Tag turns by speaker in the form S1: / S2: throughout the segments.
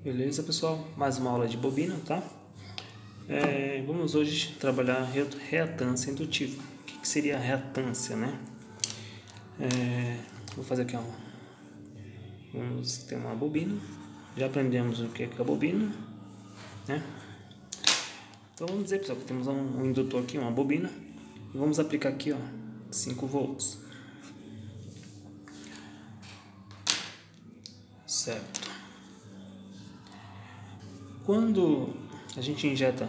S1: Beleza, pessoal? Mais uma aula de bobina, tá? Vamos hoje trabalhar reatância indutiva. O que seria a reatância, né? Vou fazer aqui, ó. Vamos ter uma bobina. Já aprendemos o que é a bobina, né? Então vamos dizer, pessoal, que temos um indutor aqui, uma bobina. E vamos aplicar aqui, ó, 5 volts. Certo. Quando a gente injeta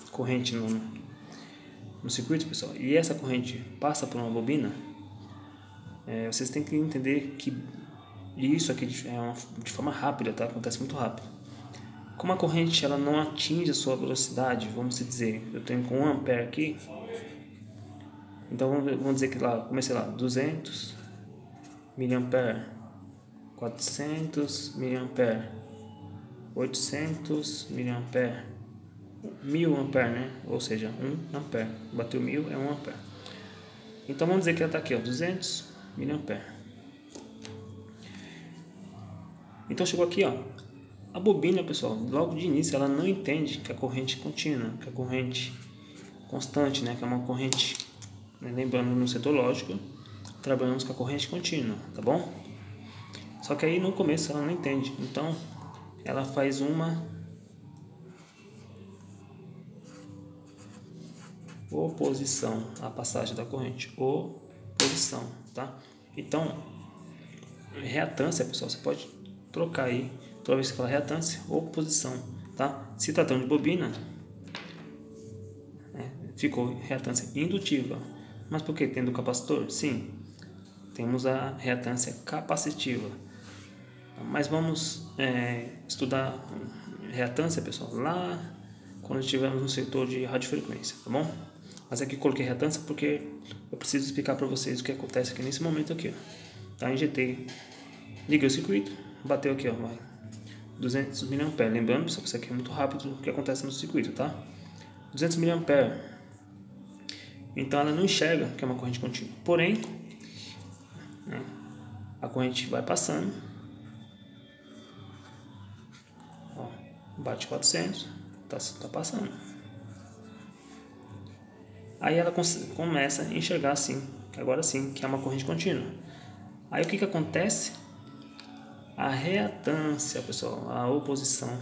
S1: corrente no circuito, pessoal, e essa corrente passa por uma bobina, vocês têm que entender que isso aqui de forma rápida, tá? Acontece muito rápido. Como a corrente ela não atinge a sua velocidade, vamos dizer, eu tenho com 1 ampere aqui, então vamos dizer que lá, comecei lá, 200 miliampere, 400 miliampere, 800 miliampere, 1000 ampere, né? Ou seja, 1 ampere. Bateu 1000 é 1 ampere. Então vamos dizer que ela está aqui, ó, 200 miliampere. Então chegou aqui, ó, a bobina, pessoal, logo de início ela não entende que a corrente é contínua, que a corrente constante, né? Que é uma corrente, né? Lembrando, no setor lógico trabalhamos com a corrente contínua, tá bom? Só que aí no começo ela não entende, então ela faz uma oposição à passagem da corrente, oposição, tá? Então, reatância, pessoal, você pode trocar aí, toda vez que você fala reatância, oposição, tá? Se tratando de bobina, ficou reatância indutiva. Mas por que? Tendo capacitor? Sim, temos a reatância capacitiva. Mas vamos estudar reatância, pessoal, lá quando estivermos no setor de radiofrequência, tá bom? Mas aqui coloquei reatância porque eu preciso explicar para vocês o que acontece aqui nesse momento aqui, ó. Tá, injetei, liguei o circuito, bateu aqui, ó, vai 200 mA. Lembrando, pessoal, que isso aqui é muito rápido o que acontece no circuito, tá? 200 mA. Então ela não enxerga que é uma corrente contínua. Porém, né, a corrente vai passando, ó, bate 400, tá passando. Aí ela começa a enxergar assim, agora sim, que é uma corrente contínua. Aí o que acontece? A reatância, pessoal, a oposição,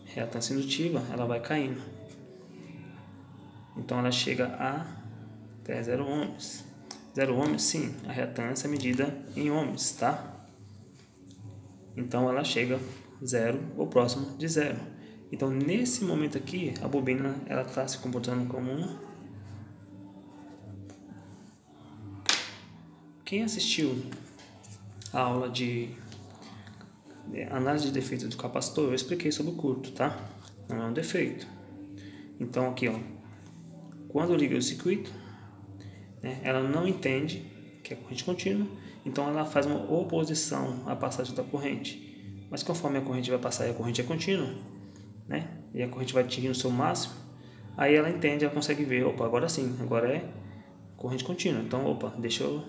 S1: reatância indutiva, ela vai caindo. Então ela chega a até 0 ohms. 0 ohms, sim, a reatância é medida em ohms, tá? Então ela chega 0 ou próximo de 0. Então nesse momento aqui, a bobina ela está se comportando como Quem assistiu a aula de análise de defeito do capacitor, eu expliquei sobre o curto, tá? Não é um defeito. Então aqui, ó, quando eu ligo o circuito, né, ela não entende que é corrente contínua, então ela faz uma oposição à passagem da corrente. Mas conforme a corrente vai passar e a corrente é contínua, né, e a corrente vai atingindo o seu máximo, aí ela entende, ela consegue ver, opa, agora sim, agora é corrente contínua. Então, opa, deixa eu,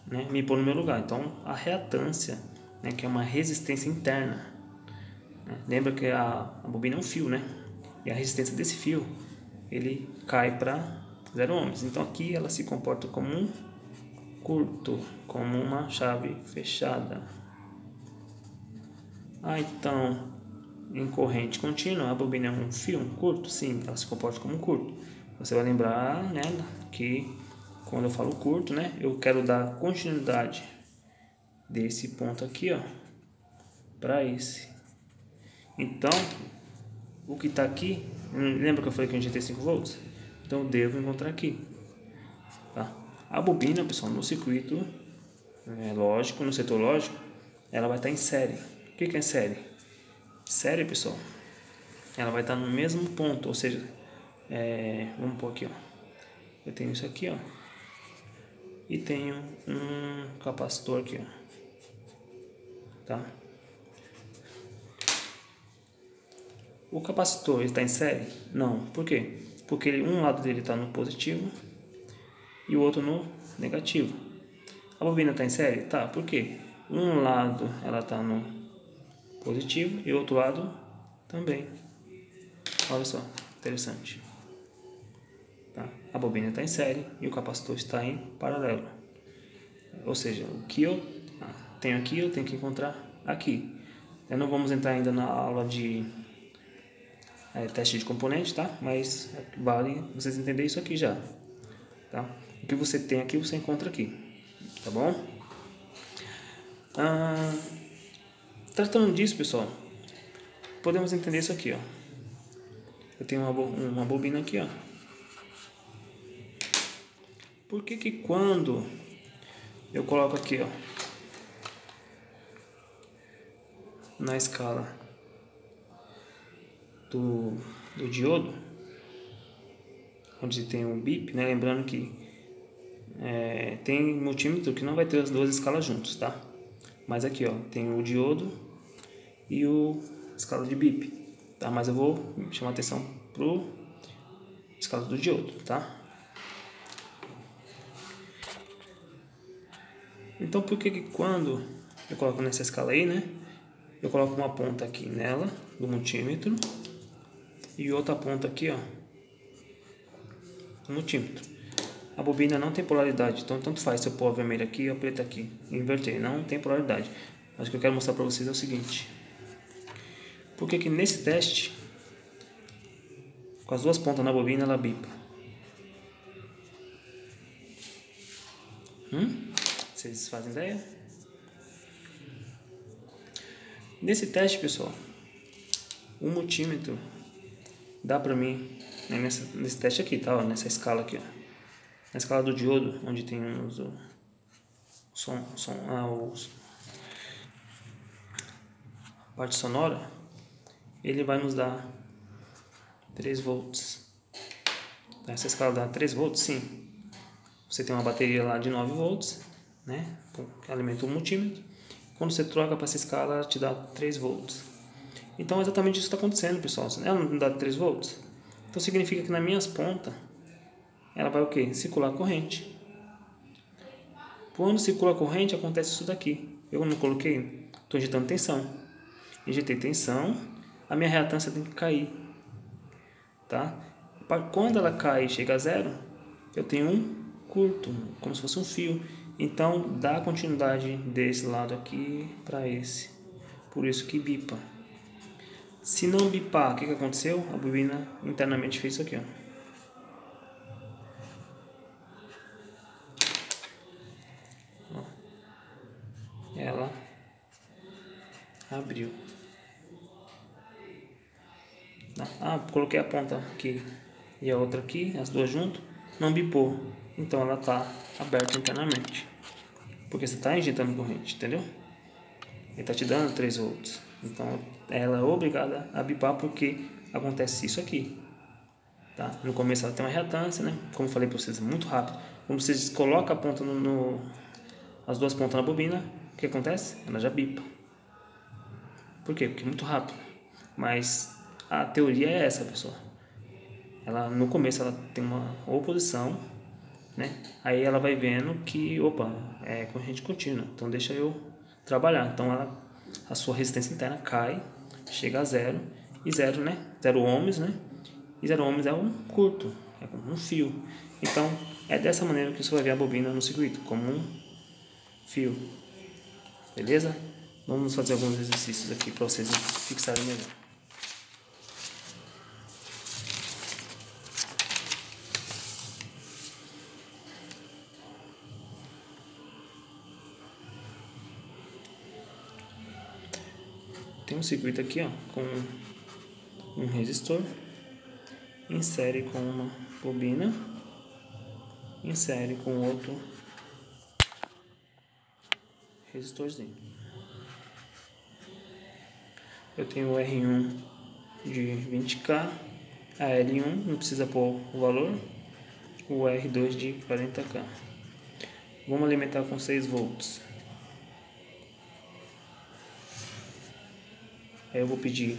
S1: né, me pôr no meu lugar. Então a reatância, né, que é uma resistência interna, né? Lembra que a bobina é um fio, né? E a resistência desse fio ele cai para 0 ohms. Então aqui ela se comporta como um curto, como uma chave fechada. Então em corrente contínua a bobina é um fio, um curto, sim, ela se comporta como um curto. Você vai lembrar, né, que quando eu falo curto, né, eu quero dar continuidade desse ponto aqui, ó, para esse. Então, o que está aqui, lembra que eu falei que eu injetei 5 volts? Então eu devo encontrar aqui, tá? A bobina, pessoal, no circuito lógico, no setor lógico, ela vai estar em série. O que é série? Série, pessoal, ela vai estar no mesmo ponto, ou seja, vamos pôr aqui, ó. Eu tenho isso aqui, ó, e tenho um capacitor aqui, ó, tá? O capacitor está em série? Não. Por quê? Porque um lado dele está no positivo e o outro no negativo. A bobina está em série? Tá. Por quê? Um lado ela está no positivo e o outro lado também. Olha só, interessante. Tá? A bobina está em série e o capacitor está em paralelo. Ou seja, o que eu tenho aqui, eu tenho que encontrar aqui. Não vamos entrar ainda na aula de teste de componente, tá? Mas vale vocês entenderem isso aqui já. Tá? O que você tem aqui, você encontra aqui. Tá bom? Tratando disso, pessoal, podemos entender isso aqui, ó. Eu tenho uma bobina aqui, ó. Por que quando eu coloco aqui, ó, na escala do diodo, onde tem um bip, né? Lembrando que tem multímetro que não vai ter as duas escalas juntos, tá? Mas aqui, ó, tem o diodo e a escala de bip, tá? Mas eu vou chamar atenção pro escala do diodo, tá? Então, por que quando eu coloco nessa escala aí, né? Eu coloco uma ponta aqui nela, do multímetro, e outra ponta aqui, ó, do multímetro. A bobina não tem polaridade, então tanto faz se eu pôr a vermelha aqui ou a preta aqui. Inverter, não tem polaridade. Mas o que eu quero mostrar para vocês é o seguinte. Por que nesse teste, com as duas pontas na bobina, ela bipa? Vocês fazem ideia? Nesse teste, pessoal, o multímetro dá pra mim, né, nesse teste aqui, tá? Ó, nessa escala aqui, ó, na escala do diodo, onde tem a parte sonora, ele vai nos dar 3 volts. Essa escala dá 3 volts, sim. Você tem uma bateria lá de 9 volts, né, que alimenta o multímetro. Quando você troca para essa escala, ela te dá 3 volts. Então, exatamente isso está acontecendo, pessoal. Ela não dá 3 volts. Então, significa que nas minhas pontas, ela vai o quê? Circular a corrente. Quando circula a corrente, acontece isso daqui. Eu não coloquei, estou injetando tensão. Injetei tensão, a minha reatância tem que cair. Tá? Quando ela cai e chega a zero, eu tenho um curto, como se fosse um fio. Então, dá continuidade desse lado aqui para esse. Por isso que bipa. Se não bipar, o que aconteceu? A bobina internamente fez isso aqui, ó. Ela abriu. Coloquei a ponta aqui e a outra aqui, as duas juntas, não bipou. Então ela está aberta internamente. Porque você está injetando corrente, entendeu? Ele está te dando 3 volts. Então ela é obrigada a bipar porque acontece isso aqui. Tá? No começo ela tem uma reatância, né? Como eu falei para vocês, é muito rápido. Quando vocês colocam a ponta as duas pontas na bobina, o que acontece? Ela já bipa. Por quê? Porque é muito rápido. Mas a teoria é essa, pessoal. No começo ela tem uma oposição, né? Aí ela vai vendo que, opa, é corrente contínua, então deixa eu trabalhar. Então a sua resistência interna cai, chega a zero, e zero, né? 0 ohms, né? E 0 ohms é um curto, é como um fio. Então é dessa maneira que você vai ver a bobina no circuito, como um fio. Beleza? Vamos fazer alguns exercícios aqui para vocês fixarem melhor. Tem um circuito aqui, ó, com um resistor, insere com uma bobina, insere com outro resistorzinho. Eu tenho o R1 de 20K, a L1 não precisa pôr o valor, o R2 de 40K. Vamos alimentar com 6 volts. Aí eu vou pedir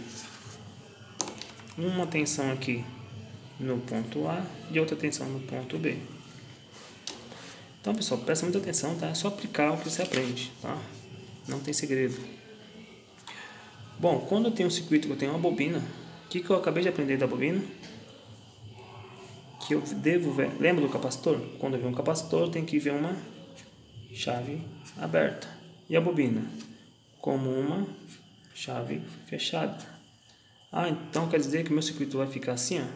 S1: uma tensão aqui no ponto A e outra tensão no ponto B. Então, pessoal, presta muita atenção, tá? É só aplicar o que você aprende, tá? Não tem segredo. Bom, quando eu tenho um circuito que eu tenho uma bobina, o que eu acabei de aprender da bobina? Que eu devo ver. Lembra do capacitor? Quando eu ver um capacitor, tem que ver uma chave aberta. E a bobina? Como uma chave fechada. Ah, então quer dizer que o meu circuito vai ficar assim, ó.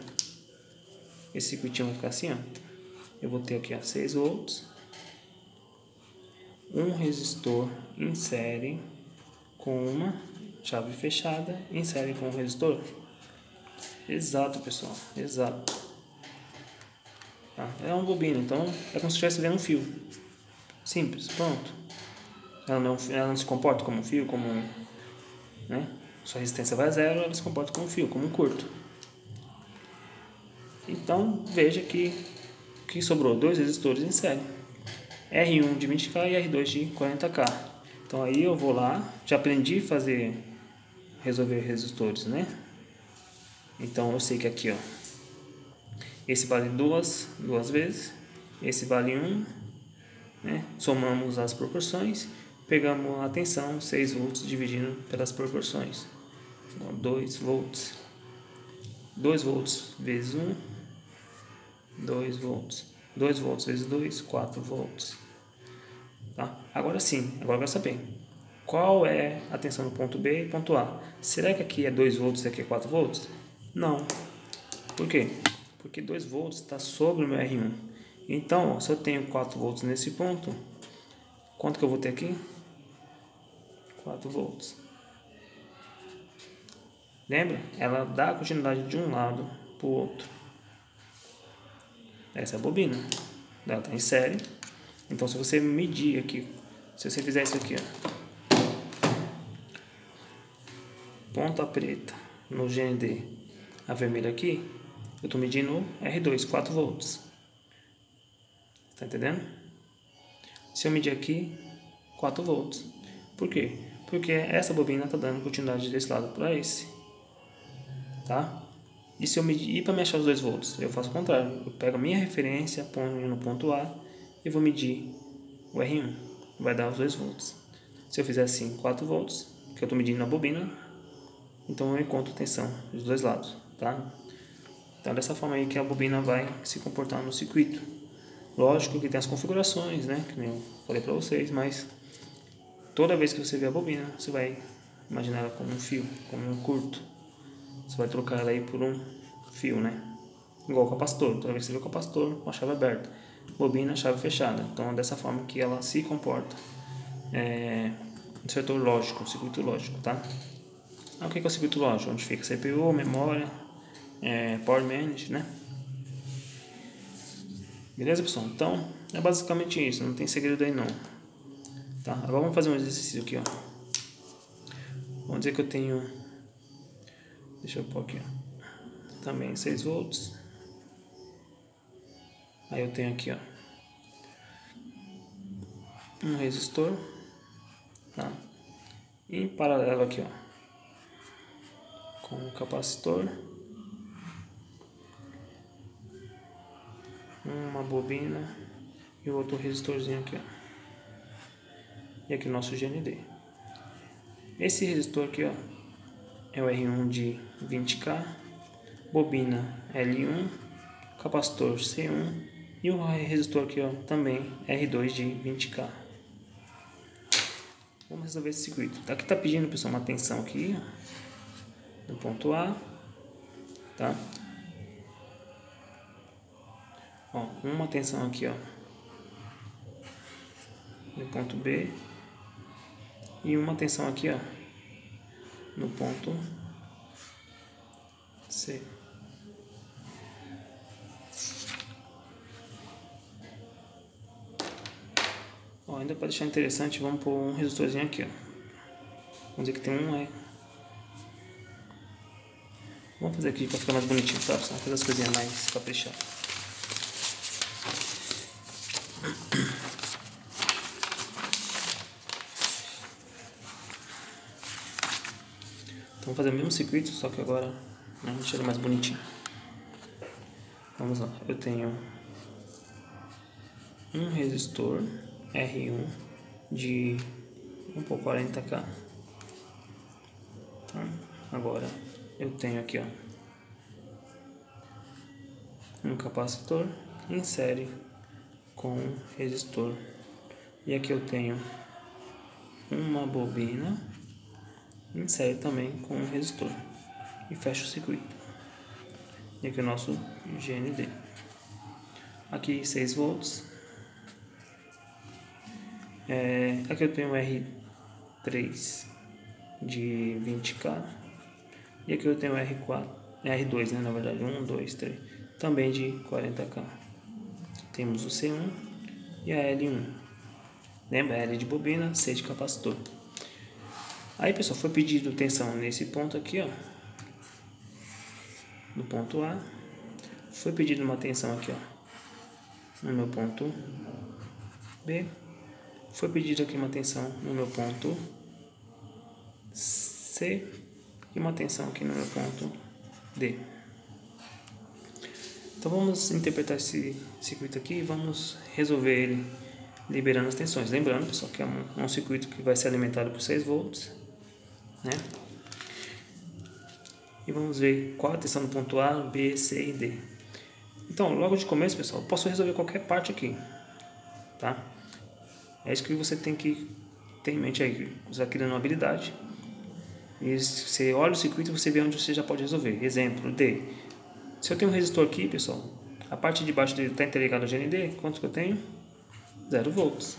S1: Esse circuitinho vai ficar assim, ó. Eu vou ter aqui, ó, 6 volts. Um resistor em série com uma chave fechada em série com um resistor. Exato, pessoal. Exato. Tá? É uma bobina, então é como se estivesse vendo um fio. Simples, pronto. Ela não se comporta como um fio, como um, né? Sua resistência vai a zero, ela se comporta como um fio, como um curto. Então veja que sobrou 2 resistores em série, R1 de 20K e R2 de 40K. Então aí eu vou lá, já aprendi a resolver resistores, né? Então eu sei que aqui, ó, esse vale duas vezes, esse vale 1, né? Somamos as proporções, pegamos a tensão 6 volts dividindo pelas proporções. Então, 2 volts. 2 volts vezes 1, 2 volts. 2 volts vezes 2, 4 volts. Tá? Agora sim, agora eu quero saber qual é a tensão no ponto B e ponto A. Será que aqui é 2 volts e aqui é 4 volts? Não. Por quê? Porque 2 volts está sobre o meu R1. Então, ó, se eu tenho 4 volts nesse ponto, quanto que eu vou ter aqui? 4 volts. Lembra? Ela dá continuidade de um lado para o outro. Essa é a bobina. Ela está em série. Então, se você medir aqui, se você fizer isso aqui, ó, ponta preta no GND, a vermelha aqui, eu estou medindo R2, 4 volts. Tá entendendo? Se eu medir aqui, 4 volts. Por quê? Porque essa bobina está dando continuidade desse lado para esse. Tá? E se eu medir, para me achar os 2 volts, eu faço o contrário. Eu pego a minha referência, ponho no ponto A e vou medir o R1. Vai dar os 2 volts. Se eu fizer assim, 4 volts, que eu estou medindo na bobina, então eu encontro tensão dos dois lados. Tá? Então, dessa forma aí que a bobina vai se comportar no circuito. Lógico que tem as configurações, né? Que nem eu falei para vocês, mas toda vez que você vê a bobina, você vai imaginar ela como um fio, como um curto. Você vai trocar ela aí por um fio, né? Igual o capacitor. Toda vez que você vê o capacitor, com a chave aberta. Bobina, chave fechada. Então é dessa forma que ela se comporta no setor lógico, circuito lógico, tá? O que é o circuito lógico? Onde fica CPU, memória, Power Management, né? Beleza, pessoal? Então é basicamente isso. Não tem segredo aí não. Tá? Agora vamos fazer um exercício aqui, ó. Vamos dizer que eu tenho... Deixa eu pôr aqui, ó. Também 6 volts. Aí eu tenho aqui, ó, um resistor, tá? E em paralelo aqui, ó, com o capacitor, uma bobina e o outro resistorzinho aqui, ó. E aqui o nosso GND. Esse resistor aqui, ó, é o R1 de 20K, bobina L1, capacitor C1 e o resistor aqui, ó, também R2 de 20K. Vamos resolver esse circuito. Aqui tá pedindo, pessoal, uma tensão aqui, ó, no ponto A, tá? Ó, uma tensão aqui, ó, no ponto B e uma tensão aqui, ó, no ponto C. Ó, ainda para deixar interessante, vamos pôr um resistorzinho aqui, ó. Vamos dizer que tem um, Vamos fazer aqui para ficar mais bonitinho, tá? Só fazer as coisinhas mais caprichadas. Então, vamos fazer o mesmo circuito, só que agora, né, a gente deixa ele mais bonitinho. Vamos lá, eu tenho um resistor R1 de 1 por 40K, tá? agora eu tenho aqui, ó, um capacitor em série com resistor. E aqui eu tenho uma bobina em série também com um resistor. E fecho o circuito. E aqui o nosso GND. Aqui 6 volts. Aqui eu tenho um R3 de 20K. E aqui eu tenho um R2, né, na verdade, 1, 2, 3, também de 40K. Temos o C1 e a L1. Lembra? L de bobina, C de capacitor. Aí, pessoal, foi pedido tensão nesse ponto aqui, ó, no ponto A. Foi pedido uma tensão aqui, ó, no meu ponto B. Foi pedido aqui uma tensão no meu ponto C e uma tensão aqui no meu ponto D. Então vamos interpretar esse circuito aqui e vamos resolver ele liberando as tensões. Lembrando, pessoal, que é um circuito que vai ser alimentado por 6 volts, né? E vamos ver qual a tensão no ponto A, B, C e D. Então, logo de começo, pessoal, eu posso resolver qualquer parte aqui, tá? É isso que você tem que ter em mente aí, usar aqui na habilidade. E você olha o circuito e você vê onde você já pode resolver. Exemplo, D. Se eu tenho um resistor aqui, pessoal, a parte de baixo dele está interligada ao GND, quanto que eu tenho? 0 volts,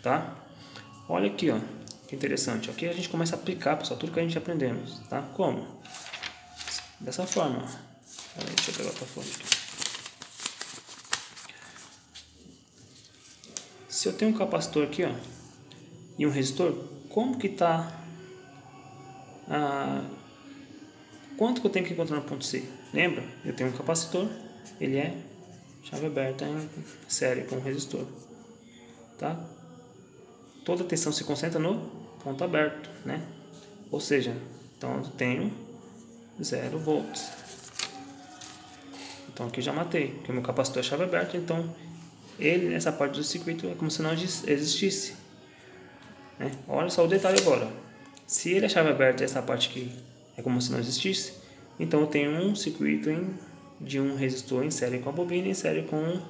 S1: tá? Olha aqui, ó, que interessante. Aqui a gente começa a aplicar, pessoal, tudo que a gente aprendemos, tá? Como? Dessa forma. Deixa eu pegar outra folha aqui. Se eu tenho um capacitor aqui, ó, e um resistor, como que tá quanto que eu tenho que encontrar no ponto C? Lembra? Eu tenho um capacitor, ele é chave aberta em série com resistor, tá? Toda a tensão se concentra no ponto aberto, né? Ou seja, então eu tenho 0 volts. Então aqui já matei, porque o meu capacitor é chave aberta, então ele nessa parte do circuito é como se não existisse, né? Olha só o detalhe agora. Se ele é chave aberta, essa parte aqui é como se não existisse, então eu tenho um circuito de um resistor em série com a bobina e em série com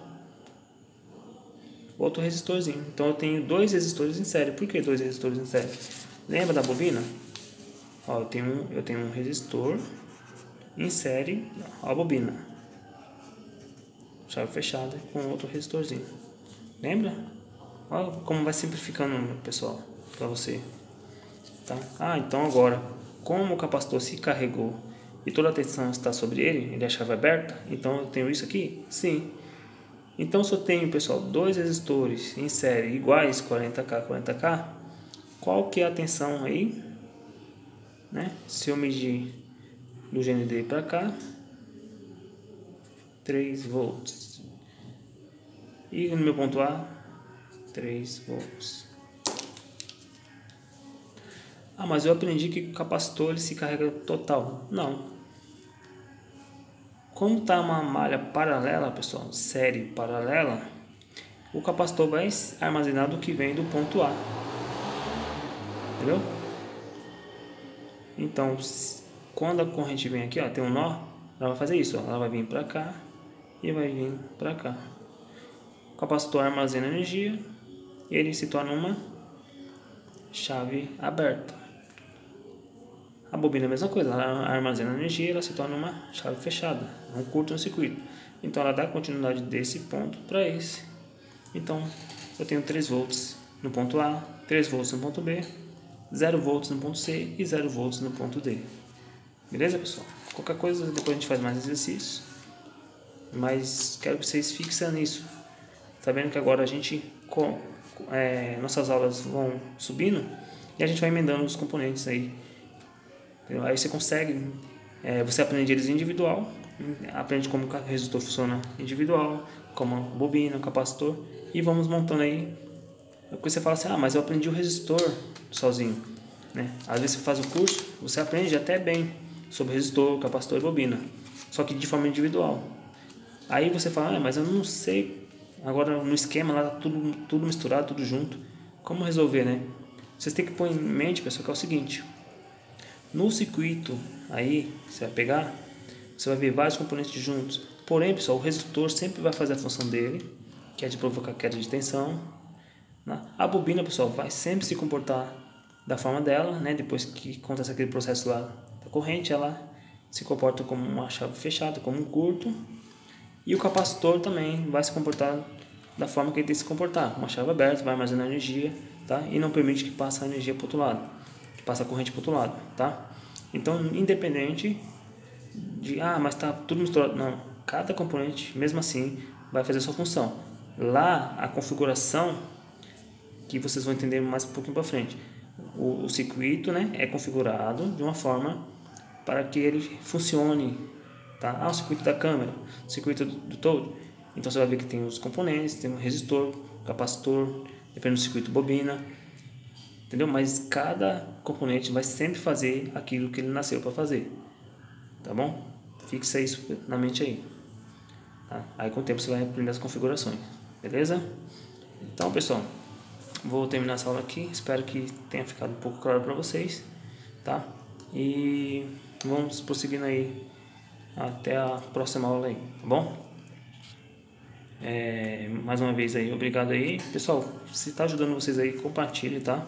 S1: outro resistorzinho. Então eu tenho 2 resistores em série. Por que 2 resistores em série? Lembra da bobina? Ó, eu tenho um resistor em série a bobina, chave fechada com outro resistorzinho. Lembra? Olha como vai simplificando, pessoal, para você. Tá? Então agora, como o capacitor se carregou e toda a tensão está sobre ele, ele é chave aberta, então eu tenho isso aqui? Sim. Então se eu tenho, pessoal, 2 resistores em série iguais, 40K, 40K, qual que é a tensão aí? Né? Se eu medir do GND para cá, 3 volts. E no meu ponto A, 3 volts. Mas eu aprendi que o capacitor ele se carrega total. Não. Como está uma malha paralela, pessoal, série paralela, o capacitor vai armazenar do que vem do ponto A. Entendeu? Então, quando a corrente vem aqui, ó, tem um nó, ela vai fazer isso, ó, ela vai vir para cá e vai vir para cá. O capacitor armazena energia e ele se torna uma chave aberta. A bobina é a mesma coisa, ela armazena energia, ela se torna uma chave fechada, um curto-circuito. Então ela dá continuidade desse ponto para esse. Então eu tenho 3 volts no ponto A, 3 volts no ponto B, 0 volts no ponto C e 0 volts no ponto D. Beleza, pessoal? Qualquer coisa, depois a gente faz mais exercícios. Mas quero que vocês fixem nisso. Tá vendo que agora a gente, nossas aulas vão subindo e a gente vai emendando os componentes aí. Aí você consegue, você aprende eles individual, aprende como o resistor funciona individual, como a bobina, o capacitor, e vamos montando aí. Depois você fala assim, mas eu aprendi o resistor sozinho, né? Às vezes você faz o curso, você aprende até bem sobre resistor, capacitor e bobina, só que de forma individual. Aí você fala, mas eu não sei, agora no esquema lá tá tudo misturado, tudo junto, como resolver, né? Vocês têm que pôr em mente, pessoal, que é o seguinte: No circuito aí, você vai pegar, você vai ver vários componentes juntos. Porém, pessoal, o resistor sempre vai fazer a função dele, que é de provocar queda de tensão. A bobina, pessoal, vai sempre se comportar da forma dela, né? Depois que acontece aquele processo lá da corrente, ela se comporta como uma chave fechada, como um curto. E o capacitor também vai se comportar da forma que ele tem que se comportar, uma chave aberta, vai armazenar energia, tá? E não permite que passe a energia para o outro lado, que passe a corrente para o outro lado, tá? Então, independente de, mas tá tudo misturado, não, cada componente, mesmo assim, vai fazer a sua função. Lá, a configuração, que vocês vão entender mais um pouquinho para frente, o circuito, né, é configurado de uma forma para que ele funcione, tá? O circuito da câmera, o circuito do todo. Então você vai ver que tem os componentes, tem um resistor, capacitor, depende do circuito, bobina, entendeu? Mas cada componente vai sempre fazer aquilo que ele nasceu para fazer, tá bom? Fixa isso na mente aí, tá? Aí com o tempo você vai aprender as configurações, beleza? Então, pessoal, vou terminar essa aula aqui, espero que tenha ficado um pouco claro para vocês, tá? E vamos prosseguindo aí até a próxima aula aí, tá bom? Mais uma vez aí, obrigado aí, pessoal. Se está ajudando vocês aí, compartilhe, tá?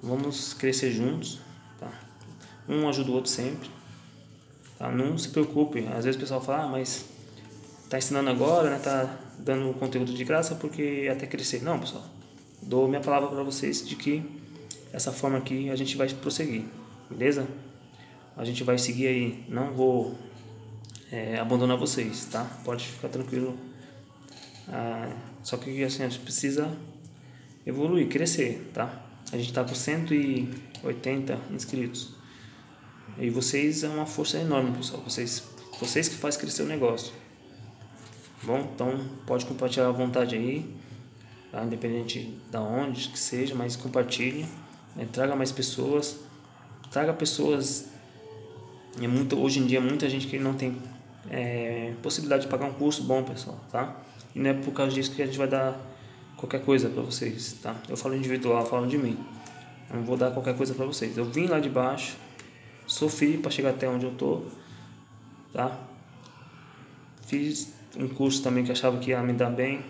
S1: Vamos crescer juntos, tá? Um ajuda o outro sempre, tá? Não se preocupe. Às vezes o pessoal fala, mas tá ensinando agora, né? Tá dando conteúdo de graça porque até crescer. Não, pessoal, dou minha palavra para vocês de que essa forma aqui a gente vai prosseguir, beleza? A gente vai seguir aí, não vou abandonar vocês, tá? Pode ficar tranquilo. Só que assim, a gente precisa evoluir, crescer, tá? A gente tá com 180 inscritos e vocês é uma força enorme, pessoal. Vocês que fazem crescer o negócio, bom? Então pode compartilhar à vontade aí, tá? Independente da onde que seja, mas compartilhe, né? Traga mais pessoas, traga pessoas. Hoje em dia muita gente que não tem possibilidade de pagar um curso bom, pessoal, tá? E não é por causa disso que a gente vai dar qualquer coisa para vocês, tá? Eu falo individual, eu falo de mim. Eu não vou dar qualquer coisa para vocês. Eu vim lá de baixo, sofri para chegar até onde eu tô, tá? Fiz um curso também que achava que ia me dar bem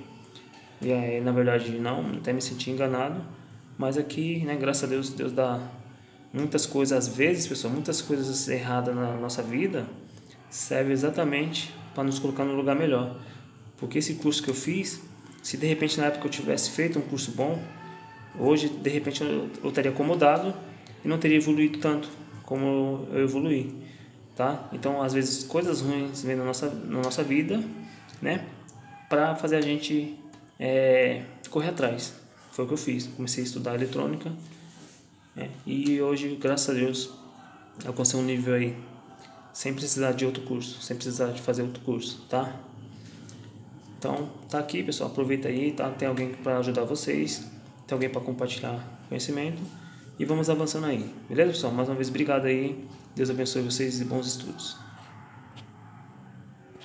S1: e aí, na verdade não, até me senti enganado. Mas aqui, né, graças a Deus, Deus dá muitas coisas, às vezes, pessoal, muitas coisas erradas na nossa vida serve exatamente para nos colocar no lugar melhor. Porque esse curso que eu fiz, se de repente na época eu tivesse feito um curso bom, hoje de repente eu estaria acomodado e não teria evoluído tanto como eu evoluí, tá? Então às vezes coisas ruins vêm na nossa vida, né? Para fazer a gente correr atrás. Foi o que eu fiz. Comecei a estudar eletrônica, e hoje, graças a Deus, eu alcancei um nível aí sem precisar de outro curso, sem precisar de fazer outro curso, tá? Então, tá aqui, pessoal, aproveita aí, tá? Tem alguém para ajudar vocês, tem alguém para compartilhar conhecimento e vamos avançando aí, beleza, pessoal? Mais uma vez, obrigado aí, Deus abençoe vocês e bons estudos.